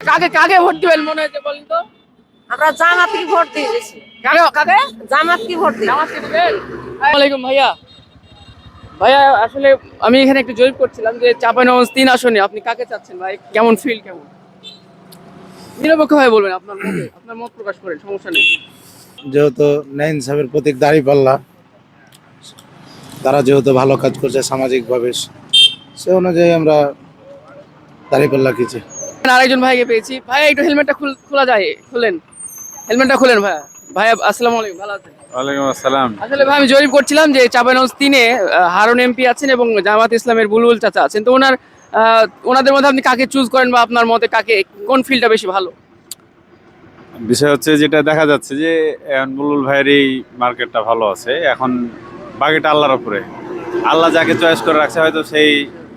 কাকে কাকে ভোট দিবেন মনে হচ্ছে বলেন তো? আমরা জামাতকে ভোট দিয়েছি। কাকে কাকে? জামাতকে ভোট দিই। জামাতকে দিবেন? আসসালামু আলাইকুম ভাইয়া। ভাইয়া আসলে আমি এখানে একটু জরিপ করছিলাম যে চাঁপাইনবাবগঞ্জ ৩ আসনে আপনি কাকে চাচ্ছেন ভাই? কেমন ফিল কেমন? নিরপেক্ষভাবে বলবেন আপনার মত প্রকাশ করেন, সমস্যা নেই। যেহেতু ন্যায় ইনসাফের প্রতীক দাঁড়িপাল্লা, তারা যেহেতু ভালো কাজ করছে সামাজিকভাবে, সে অনুযায়ী আমরা দাঁড়িপাল্লা কিছু। আরেকজন ভাইকে পেয়েছি। ভাইয়া একটু হেলমেটটা খোলা যায়, খুলেন। হেলমেটটা খুলেন ভাইয়া। ভাইয়া আসসালামু আলাইকুম, ভালো আছেন? ওয়ালাইকুম আসসালাম। আসলে ভাই আমি জরিপ করছিলাম যে চাঁপাইনবাবগঞ্জ ৩-এ হারুন এমপি আছেন এবং জামাত ইসলামের বুলবুল চাচা আছেন। তো ওনাদের মধ্যে আপনি কাকে চুজ করেন বা আপনার মতে কাকে কোন ফিল্ডটা বেশি ভালো? বিষয় হচ্ছে যেটা দেখা যাচ্ছে যে এখন বুলবুল ভাইয়ের এই মার্কেটটা ভালো আছে। এখন বাকিটা আল্লাহর উপরে, আল্লাহ যাকে চয়েস করে রাখছে হয়তো সেই।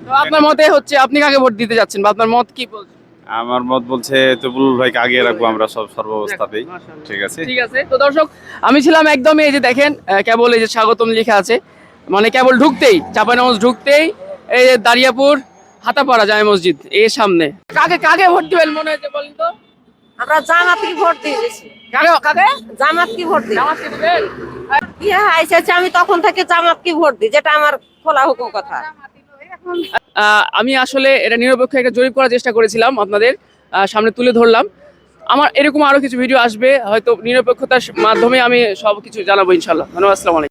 তো আপনার মতে হচ্ছে আপনি কাকে ভোট দিতে যাচ্ছেন বা আপনার মত কি বলছে? আমার মত বলছে তো বুলবুল ভাইকে আগে রাখবো আমরা সর্বাবস্থাতেই। মাশাআল্লাহ। ঠিক আছে। ঠিক আছে। তো দর্শক আমি ছিলাম একদমই এই যে দেখেন কেবল এই যে স্বাগতম লেখা আছে, মানে কেবল ঢুকতেই চাঁপাইনবাবগঞ্জ ঢুকতেই এই যে দারিয়াপুর হাতাপাড়া জামে মসজিদ এর সামনে। কাকে কাকে ভোট দিবেন মনে হচ্ছে বলেন তো? আমরা জামাতকে ভোট দিয়েছি। কাকে কাকে? জামাতকে ভোট দিই। জামাতকে দিবেন? কি আইসেছে আমি তখন থেকে জামাতকে ভোট দিই, যেটা আমার খোলা হুকুম কথা। আমি আসলে এটা নিরপেক্ষ একটা জরিপ করার চেষ্টা করেছিলাম, আপনাদের সামনে তুলে ধরলাম। আমার এরকম আরো কিছু ভিডিও আসবে, হয়তো নিরপেক্ষতার মাধ্যমে আমি সবকিছু জানাবো ইনশাল্লাহ। ধন্যবাদ, আসসালামু আলাইকুম।